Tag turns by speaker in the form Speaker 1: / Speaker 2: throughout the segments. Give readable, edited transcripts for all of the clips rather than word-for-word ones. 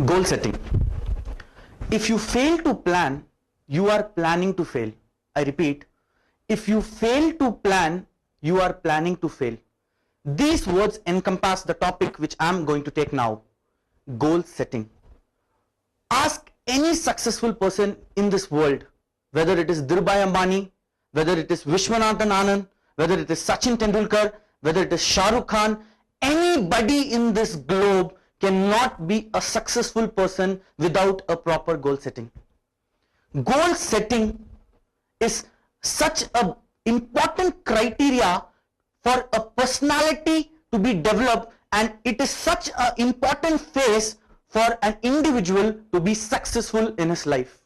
Speaker 1: Goal setting. If you fail to plan, you are planning to fail. I repeat, if you fail to plan, you are planning to fail. These words encompass the topic which I am going to take now, goal setting. Ask any successful person in this world, whether it is Dhirubhai Ambani, whether it is Vishwanathan Anand, whether it is Sachin Tendulkar, whether it is Shah Rukh Khan, anybody in this globe cannot be a successful person without a proper goal setting. Goal setting is such an important criteria for a personality to be developed, and it is such an important phase for an individual to be successful in his life.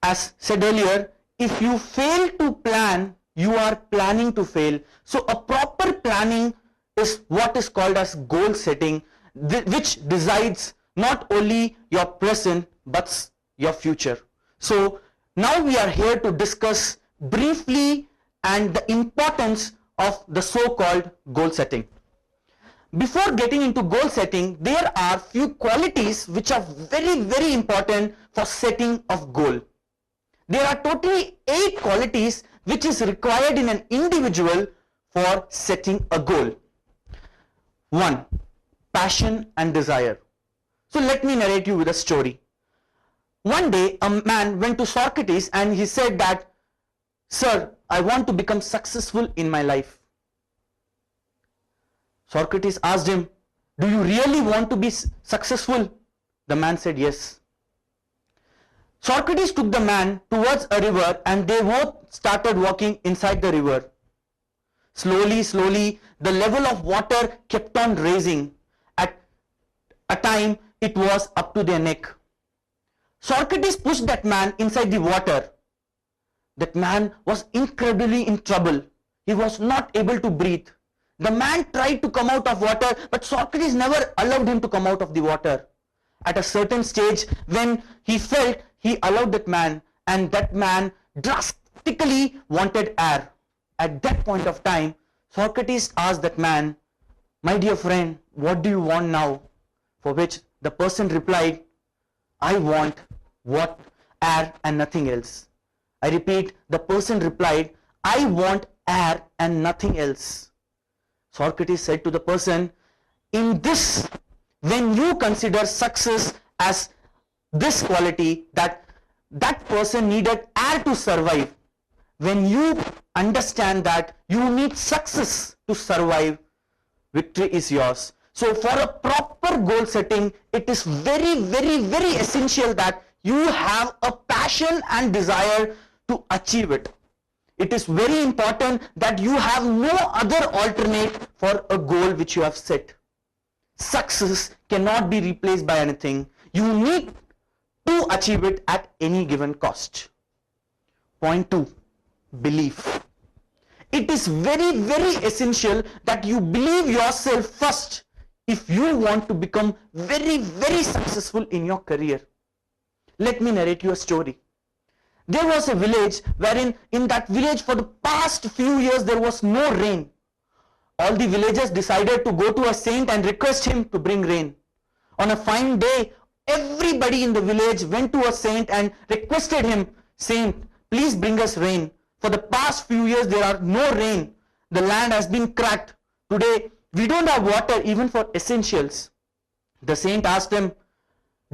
Speaker 1: As said earlier, if you fail to plan, you are planning to fail. So a proper planning is what is called as goal setting, which decides not only your present but your future. So now we are here to discuss briefly and the importance of the so-called goal setting. Before getting into goal setting, there are few qualities which are very important for setting of goal. There are totally 8 qualities which is required in an individual for setting a goal. 1. Passion and desire. So let me narrate you with a story. One day a man went to Socrates and he said that, "Sir, I want to become successful in my life." Socrates asked him, "Do you really want to be successful?" The man said, "Yes." Socrates took the man towards a river and they both started walking inside the river. Slowly, the level of water kept on rising. At a time, it was up to their neck. Socrates pushed that man inside the water. That man was incredibly in trouble. He was not able to breathe. The man tried to come out of water, but Socrates never allowed him to come out of the water. At a certain stage, when he felt, he allowed that man, and that man drastically wanted air. At that point of time, Socrates asked that man, "My dear friend, what do you want now?" For which the person replied, "I want what? Air and nothing else." I repeat, the person replied, "I want air and nothing else." Socrates said to the person, "In this, when you consider success as this quality, that person needed air to survive, when you understand that you need success to survive, victory is yours." So for a proper goal setting, it is very essential that you have a passion and desire to achieve it. It is very important that you have no other alternate for a goal which you have set. Success cannot be replaced by anything. You need to achieve it at any given cost. Point 2. Belief. It is very essential that you believe yourself first if you want to become very successful in your career. Let me narrate you a story. There was a village wherein in that village for the past few years there was no rain. All the villagers decided to go to a saint and request him to bring rain. On a fine day, everybody in the village went to a saint and requested him, "Saint, please bring us rain. For the past few years there are no rain. The land has been cracked. Today we don't have water even for essentials." The saint asked him,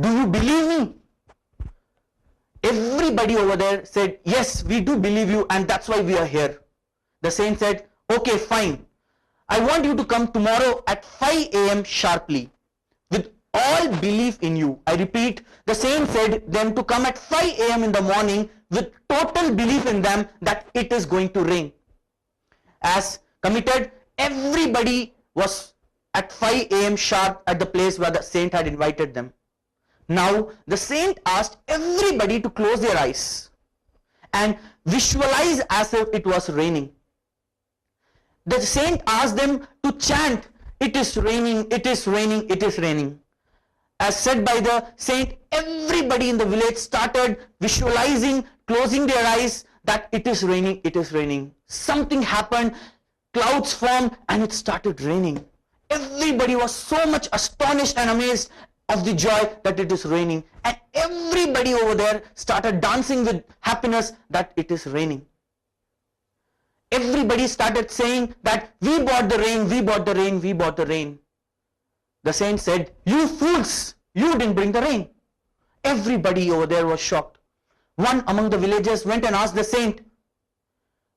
Speaker 1: "Do you believe me?" Everybody over there said, "Yes, we do believe you, and that's why we are here." The saint said, "Okay, fine. I want you to come tomorrow at 5 a.m. sharply with all belief in you." I repeat, the saint said them to come at 5 a.m. in the morning with total belief in them that it is going to rain. As committed, everybody was at 5 a.m. sharp at the place where the saint had invited them. Now the saint asked everybody to close their eyes and visualize as if it was raining. The saint asked them to chant, "It is raining, it is raining, it is raining." As said by the saint, everybody in the village started visualizing, closing their eyes that it is raining, it is raining. Something happened, clouds formed and it started raining. Everybody was so much astonished and amazed. of the joy that it is raining, and everybody over there started dancing with happiness that it is raining. Everybody started saying that we bought the rain, we bought the rain, we bought the rain. The saint said, you fools, you didn't bring the rain. Everybody over there was shocked. One among the villagers went and asked the saint,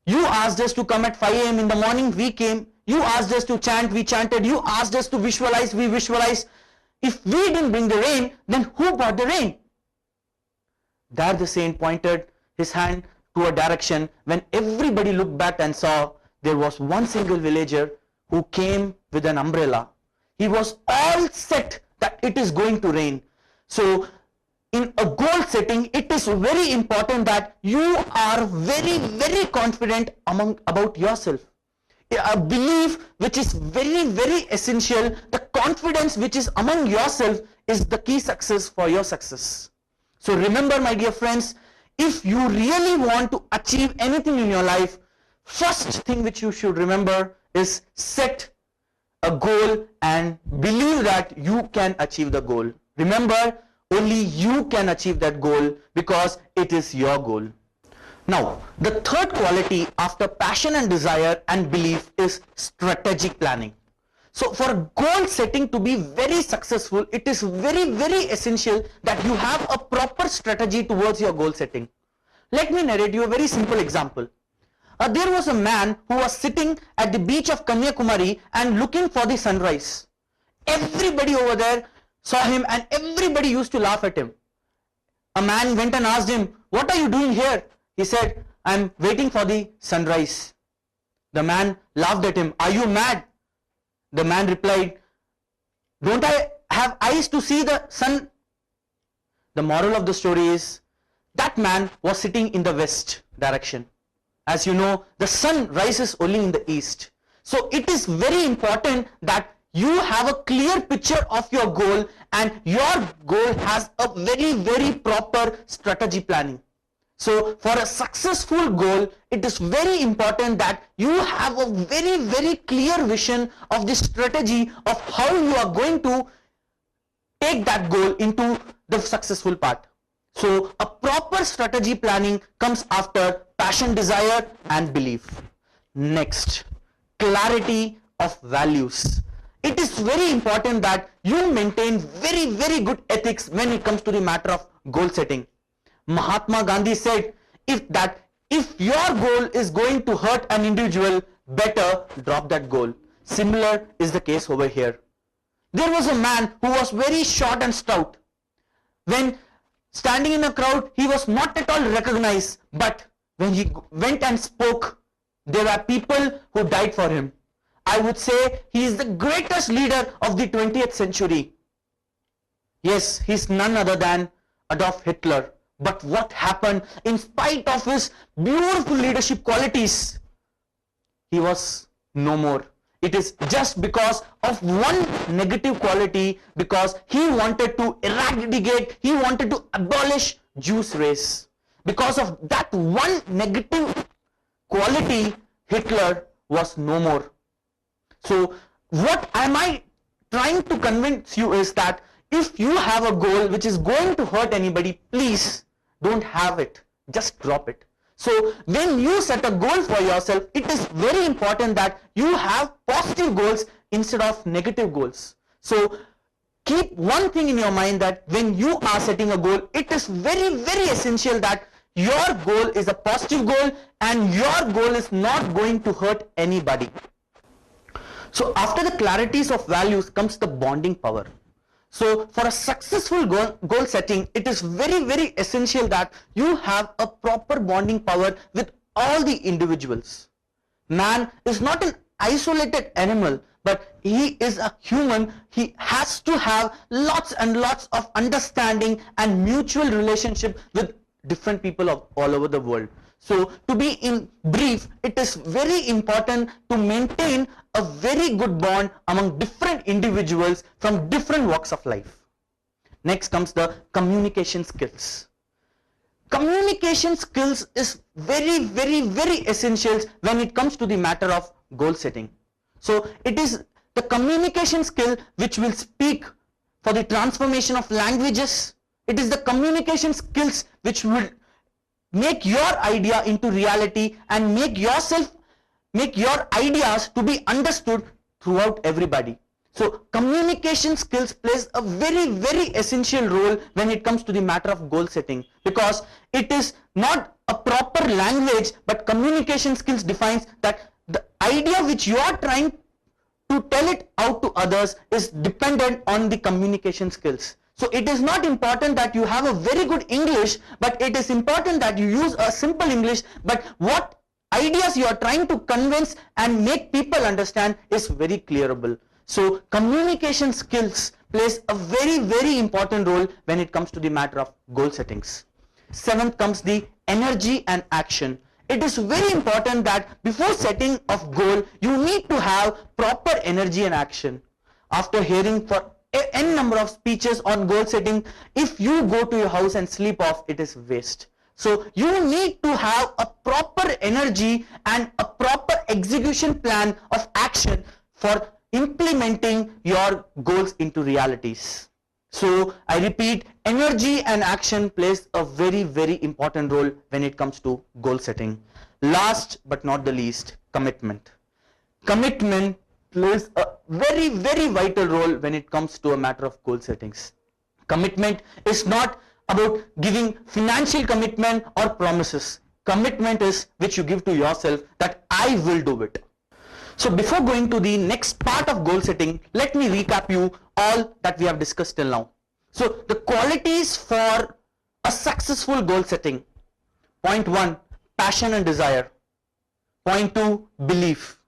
Speaker 1: you asked us to come at 5 a.m. in the morning, we came. You asked us to chant, we chanted. You asked us to visualize, we visualized. If we didn't bring the rain, then who brought the rain? There the saint pointed his hand to a direction. When everybody looked back and saw, there was one single villager who came with an umbrella. He was all set that it is going to rain. So in a goal setting, it is very important that you are very, very confident about yourself. A belief which is very, very essential, the confidence which is among yourself is the key success for your success. So remember, my dear friends, if you really want to achieve anything in your life, first thing which you should remember is set a goal and believe that you can achieve the goal. Remember, only you can achieve that goal because it is your goal. Now, the third quality after passion and desire and belief is strategic planning. So for goal setting to be very successful, it is very, very essential that you have a proper strategy towards your goal setting. Let me narrate you a very simple example. There was a man who was sitting at the beach of Kanyakumari and looking for the sunrise. Everybody over there saw him and everybody used to laugh at him. A man went and asked him, what are you doing here? He said, I am waiting for the sunrise. The man laughed at him. Are you mad? The man replied, don't I have eyes to see the sun? The moral of the story is, that man was sitting in the west direction. As you know, the sun rises only in the east. So it is very important that you have a clear picture of your goal and your goal has a very, very proper strategy planning. So for a successful goal, it is very important that you have a very, very clear vision of the strategy of how you are going to take that goal into the successful part. So a proper strategy planning comes after passion, desire and belief. Next, clarity of values. It is very important that you maintain very, very good ethics when it comes to the matter of goal setting. Mahatma Gandhi said, if your goal is going to hurt an individual, better drop that goal. Similar is the case over here. There was a man who was very short and stout. When standing in a crowd, he was not at all recognized, but when he went and spoke, there were people who died for him. I would say he is the greatest leader of the 20th century. Yes, he is none other than Adolf Hitler. But what happened? In spite of his beautiful leadership qualities, he was no more. It is just because of one negative quality, because he wanted to eradicate, he wanted to abolish Jewish race. Because of that one negative quality, Hitler was no more. So what am I trying to convince you is that if you have a goal which is going to hurt anybody, please don't have it. Just drop it. So when you set a goal for yourself, it is very important that you have positive goals instead of negative goals. So keep one thing in your mind, that when you are setting a goal, it is very, very essential that your goal is a positive goal and your goal is not going to hurt anybody. So after the clarities of values comes the bonding power. So for a successful goal setting, it is very, very essential that you have a proper bonding power with all the individuals. Man is not an isolated animal, but he is a human. He has to have lots and lots of understanding and mutual relationship with different people of all over the world. So to be in brief, it is very important to maintain a very good bond among different individuals from different walks of life. Next comes the communication skills. Communication skills is very, very, very essential when it comes to the matter of goal setting. So it is the communication skill which will speak for the transformation of languages. It is the communication skills which will make your idea into reality and make your ideas to be understood throughout everybody. So communication skills plays a very, very essential role when it comes to the matter of goal setting, because it is not a proper language, but communication skills defines that the idea which you are trying to tell it out to others is dependent on the communication skills. So it is not important that you have a very good English, but it is important that you use a simple English, but what ideas you are trying to convince and make people understand is very clearable. So communication skills plays a very, very important role when it comes to the matter of goal settings. Seventh comes the energy and action. It is very important that before setting of goal, you need to have proper energy and action. After hearing for n number of speeches on goal setting, if you go to your house and sleep off, it is waste. So you need to have a proper energy and a proper execution plan of action for implementing your goals into realities. So I repeat, energy and action plays a very, very important role when it comes to goal setting. Last but not the least, commitment. Commitment plays a very, very vital role when it comes to a matter of goal settings. Commitment is not about giving financial commitment or promises. Commitment is which you give to yourself that I will do it. So before going to the next part of goal setting, let me recap you all that we have discussed till now. So the qualities for a successful goal setting. Point 1, passion and desire. Point 2, belief.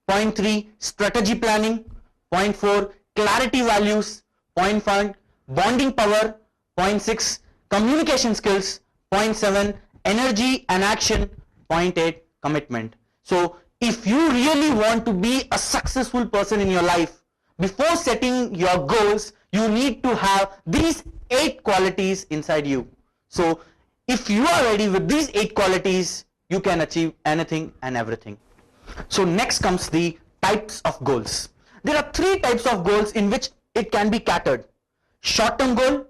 Speaker 1: Point 3, strategy planning. Point 4, clarity values. Point 5, bonding power. Point 6, communication skills. Point 7, energy and action. Point 8, commitment. So if you really want to be a successful person in your life, before setting your goals, you need to have these 8 qualities inside you. So if you are ready with these 8 qualities, you can achieve anything and everything. So next comes the types of goals. There are 3 types of goals in which it can be catered: short-term goal,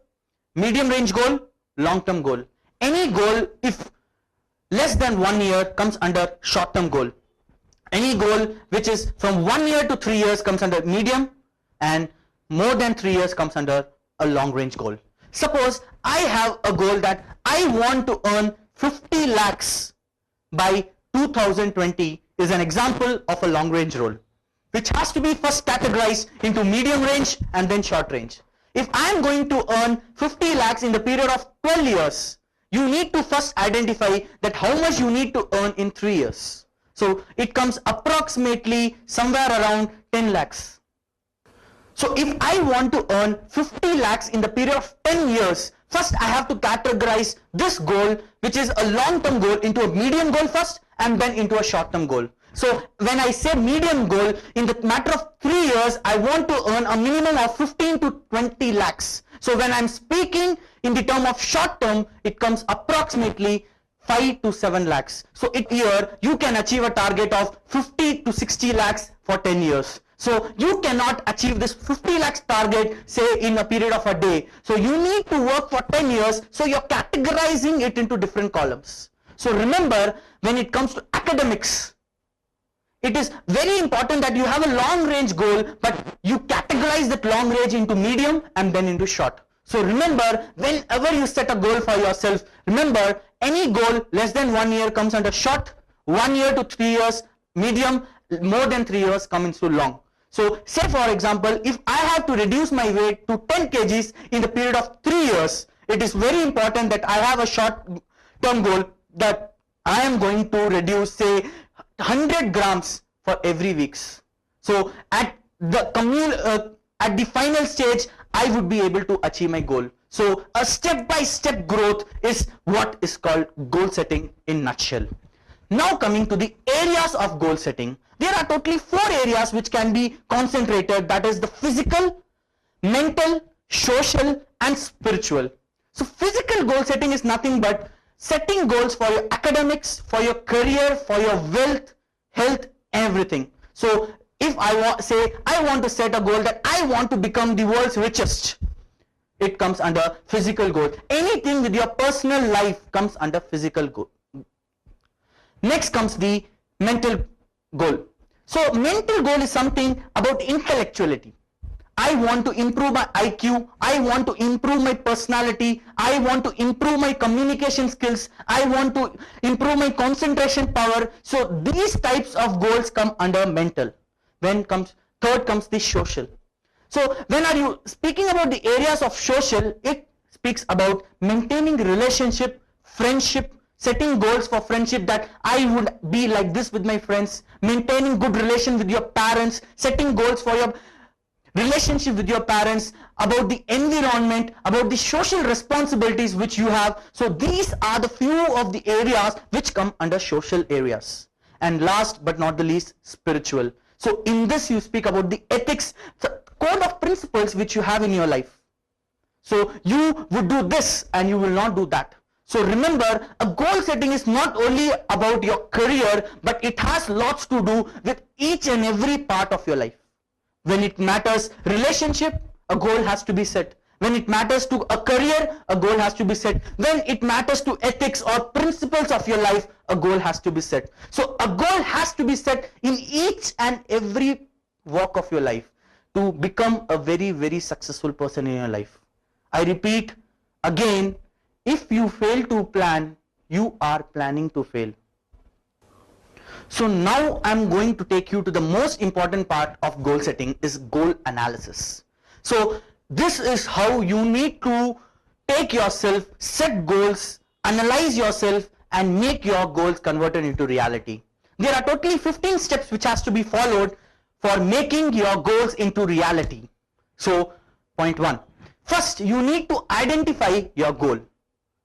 Speaker 1: medium range goal, long-term goal. Any goal if less than 1 year comes under short-term goal. Any goal which is from 1 year to 3 years comes under medium, and more than 3 years comes under a long range goal. Suppose I have a goal that I want to earn 50 lakhs by 2020 is an example of a long range goal, which has to be first categorized into medium range and then short range. If I am going to earn 50 lakhs in the period of 12 years, you need to first identify that how much you need to earn in 3 years. So it comes approximately somewhere around 10 lakhs. So if I want to earn 50 lakhs in the period of 10 years, first I have to categorize this goal, which is a long-term goal, into a medium goal first and then into a short-term goal. So when I say medium goal, in the matter of 3 years, I want to earn a minimum of 15 to 20 lakhs. So when I'm speaking in the term of short-term, it comes approximately 5 to 7 lakhs. So in a year, you can achieve a target of 50 to 60 lakhs for 10 years. So you cannot achieve this 50 lakhs target, say, in a period of a day. So you need to work for 10 years. So you're categorizing it into different columns. So remember, when it comes to academics, it is very important that you have a long range goal, but you categorize that long range into medium and then into short. So remember, whenever you set a goal for yourself, remember, any goal less than 1 year comes under short, 1 year to 3 years medium, more than 3 years come into long. So say for example, if I have to reduce my weight to 10 kgs in the period of 3 years, it is very important that I have a short term goal that I am going to reduce, say, 100 grams for every weeks. So at the final stage, I would be able to achieve my goal. So a step-by-step growth is what is called goal setting in nutshell. Now coming to the areas of goal setting, there are totally 4 areas which can be concentrated, that is the physical, mental, social and spiritual. So physical goal setting is nothing but setting goals for your academics, for your career, for your wealth, health, everything. So if I want to set a goal that I want to become the world's richest, it comes under physical goal. Anything with your personal life comes under physical goal. Next comes the mental goal. So mental goal is something about intellectuality. I want to improve my IQ, I want to improve my personality, I want to improve my communication skills, I want to improve my concentration power. So these types of goals come under mental. Third comes the social. So when are you speaking about the areas of social, it speaks about maintaining relationship, friendship, setting goals for friendship, that I would be like this with my friends, maintaining good relation with your parents, setting goals for your relationship with your parents, about the environment, about the social responsibilities which you have. So these are the few of the areas which come under social areas. And last but not the least, spiritual. So in this you speak about the ethics, the code of principles which you have in your life. So you would do this and you will not do that. So remember, a goal setting is not only about your career, but it has lots to do with each and every part of your life. When it matters relationship, a goal has to be set. When it matters to a career, a goal has to be set. When it matters to ethics or principles of your life, a goal has to be set. So a goal has to be set in each and every walk of your life to become a very, very successful person in your life. I repeat again, if you fail to plan, you are planning to fail. So now I'm going to take you to the most important part of goal setting, is goal analysis. So this is how you need to take yourself, set goals, analyze yourself, and make your goals converted into reality. There are totally 15 steps which has to be followed for making your goals into reality. So point 1. First, you need to identify your goal.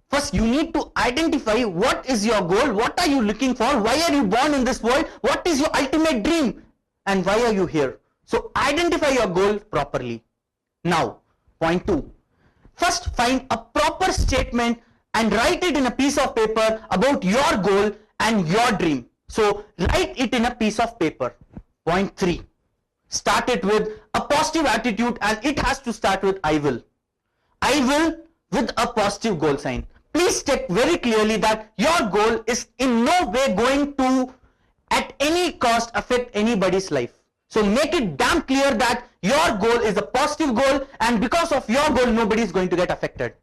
Speaker 1: First, you need to identify what is your goal, what are you looking for, why are you born in this world, what is your ultimate dream, and why are you here. So identify your goal properly. Now, point 2. First, find a proper statement and write it in a piece of paper about your goal and your dream. So write it in a piece of paper. Point 3. Start it with a positive attitude, and it has to start with I will. I will with a positive goal sign. Please state very clearly that your goal is in no way going to at any cost affect anybody's life. So make it damn clear that your goal is a positive goal, and because of your goal nobody is going to get affected.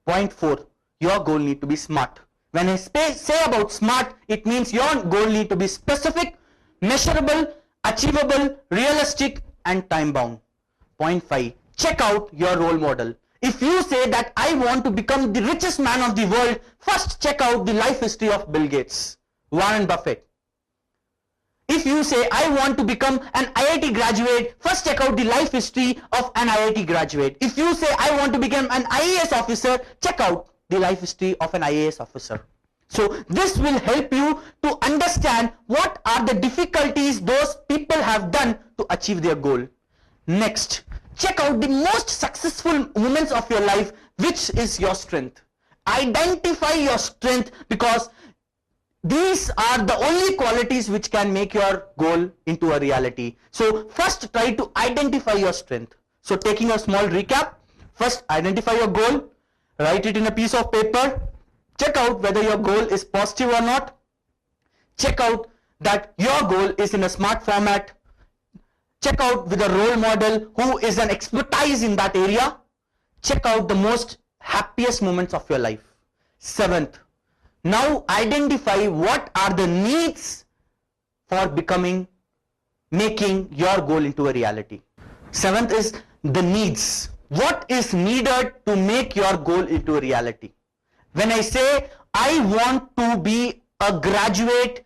Speaker 1: Point 4. Your goal need to be smart. When I say about smart, it means your goal need to be specific, measurable, achievable, realistic, and time bound. Point 5. Check out your role model. If you say that I want to become the richest man of the world, first check out the life history of Bill Gates, Warren Buffett. If you say I want to become an IIT graduate, first check out the life history of an IIT graduate. If you say I want to become an IAS officer, check out the life history of an IAS officer. So this will help you to understand what are the difficulties those people have done to achieve their goal. Next, check out the most successful moments of your life, which is your strength. Identify your strength, because these are the only qualities which can make your goal into a reality. So first try to identify your strength. So taking a small recap, first identify your goal, write it in a piece of paper, check out whether your goal is positive or not, check out that your goal is in a smart format, check out with a role model who is an expertise in that area, check out the most happiest moments of your life. 7th, now identify what are the needs for making your goal into a reality. 7th is the needs. What is needed to make your goal into a reality? When I say I want to be a graduate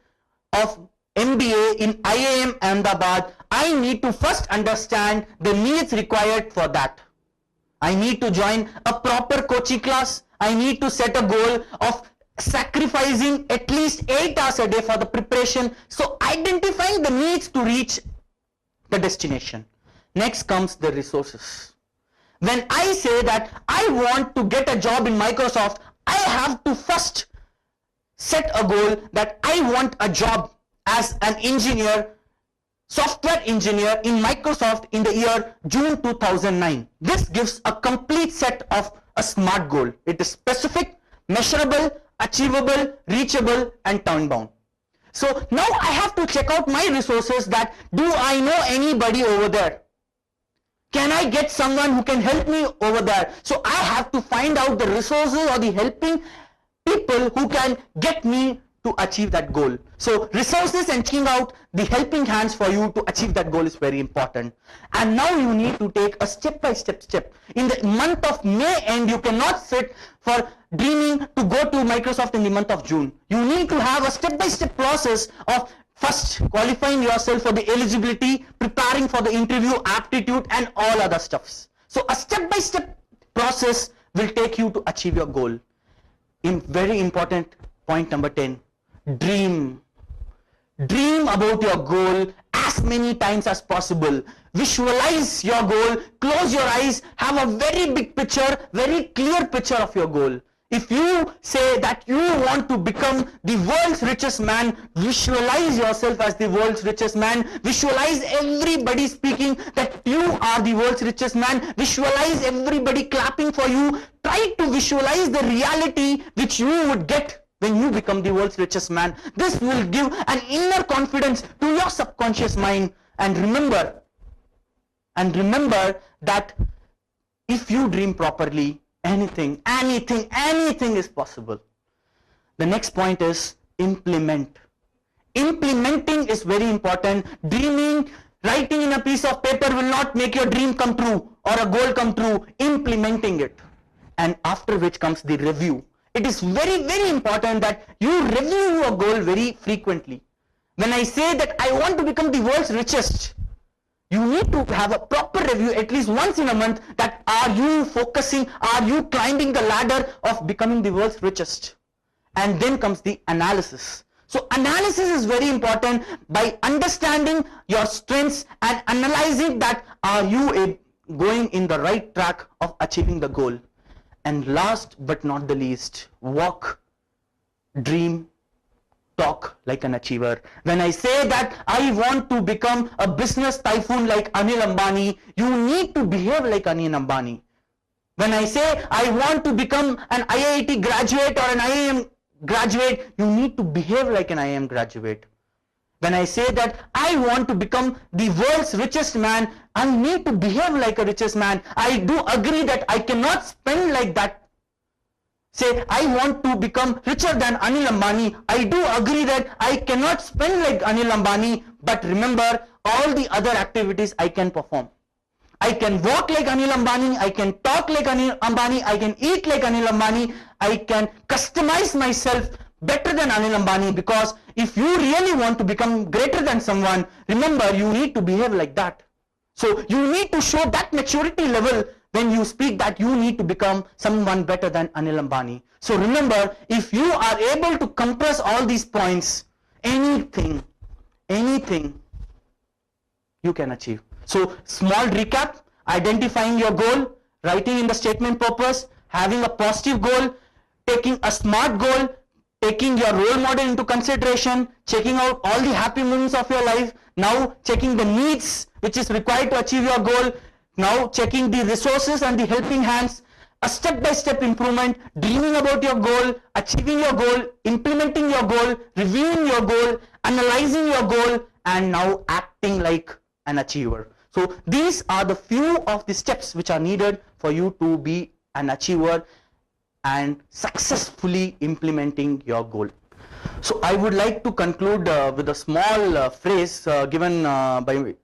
Speaker 1: of MBA in IIM Ahmedabad, I need to first understand the needs required for that. I need to join a proper coaching class. I need to set a goal of sacrificing at least 8 hours a day for the preparation. So identifying the needs to reach the destination. Next comes the resources. When I say that I want to get a job in Microsoft, I have to first set a goal that I want a job as an engineer software engineer in Microsoft in the year June 2009. This gives a complete set of a SMART goal. It is specific, measurable, achievable, reachable, and time bound. So now I have to check out my resources, that do I know anybody over there? Can I get someone who can help me over there? So I have to find out the resources or the helping people who can get me to achieve that goal. So resources and checking out the helping hands for you to achieve that goal is very important. And now you need to take a step-by-step step. In the month of May end, you cannot sit for dreaming to go to Microsoft in the month of June. You need to have a step-by-step process of first qualifying yourself for the eligibility, preparing for the interview, aptitude, and all other stuffs. So a step-by-step process will take you to achieve your goal. Very important point number 10. Dream. Dream about your goal as many times as possible. Visualize your goal, close your eyes, have a very big picture, very clear picture of your goal. If you say that you want to become the world's richest man, visualize yourself as the world's richest man. Visualize everybody speaking that you are the world's richest man. Visualize everybody clapping for you. Try to visualize the reality which you would get when you become the world's richest man. This will give an inner confidence to your subconscious mind. And remember that if you dream properly, anything is possible. The next point is implement. Implementing is very important. Dreaming, writing in a piece of paper will not make your dream come true or a goal come true. Implementing it. And after which comes the review. It is very, very important that you review your goal very frequently. When I say that I want to become the world's richest, you need to have a proper review at least once in a month, that are you focusing, are you climbing the ladder of becoming the world's richest? And then comes the analysis. So analysis is very important. By understanding your strengths and analyzing that, are you going in the right track of achieving the goal? And last but not the least, walk, dream, talk like an achiever. When I say that I want to become a business typhoon like Anil Ambani, you need to behave like Anil Ambani. When I say I want to become an IIT graduate or an IIM graduate, you need to behave like an IIM graduate. When I say that I want to become the world's richest man, I need to behave like a richest man. I do agree that I cannot spend like that. Say, I want to become richer than Anil Ambani. I do agree that I cannot spend like Anil Ambani, but remember, all the other activities I can perform. I can walk like Anil Ambani, I can talk like Anil Ambani, I can eat like Anil Ambani, I can customize myself better than Anil Ambani, because if you really want to become greater than someone, remember, you need to behave like that. So you need to show that maturity level when you speak that you need to become someone better than Anil Ambani. So remember, if you are able to compress all these points, anything you can achieve. So small recap: identifying your goal, writing in the statement purpose, having a positive goal, taking a SMART goal, taking your role model into consideration, checking out all the happy moments of your life, now checking the needs which is required to achieve your goal, now checking the resources and the helping hands, a step-by-step improvement, dreaming about your goal, achieving your goal, implementing your goal, reviewing your goal, analyzing your goal, and now acting like an achiever. So these are the few of the steps which are needed for you to be an achiever and successfully implementing your goal. So I would like to conclude with a small phrase given by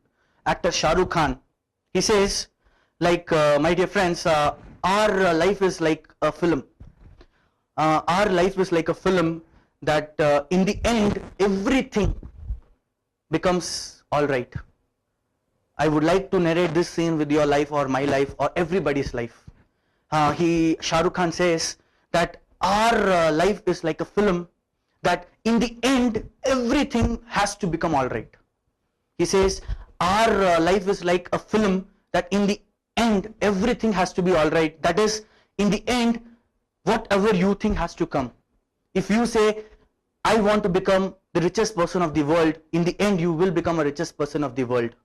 Speaker 1: actor Shah Rukh Khan. He says, like, my dear friends, our life is like a film. Our life is like a film that in the end everything becomes alright. I would like to narrate this scene with your life or my life or everybody's life. Shah Rukh Khan says that our life is like a film that in the end everything has to become alright. He says our life is like a film that in the end everything has to be alright. That is, in the end, whatever you think has to come. If you say, I want to become the richest person of the world, in the end you will become a richest person of the world.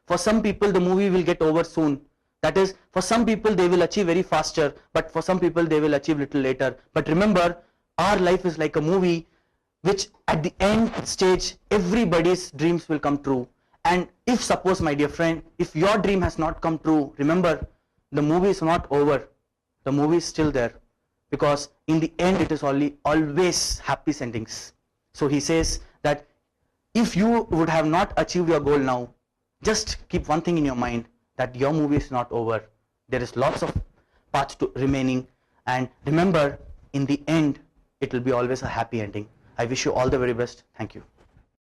Speaker 1: For some people the movie will get over soon. That is, for some people they will achieve very faster, but for some people they will achieve little later. But remember, our life is like a movie which at the end stage everybody's dreams will come true. And if suppose, my dear friend, if your dream has not come true, remember, the movie is not over. The movie is still there, because in the end it is always happy endings. So he says that if you would have not achieved your goal now, just keep one thing in your mind, that your movie is not over. There is lots of path to remaining, and remember, in the end it will be always a happy ending. I wish you all the very best. Thank you.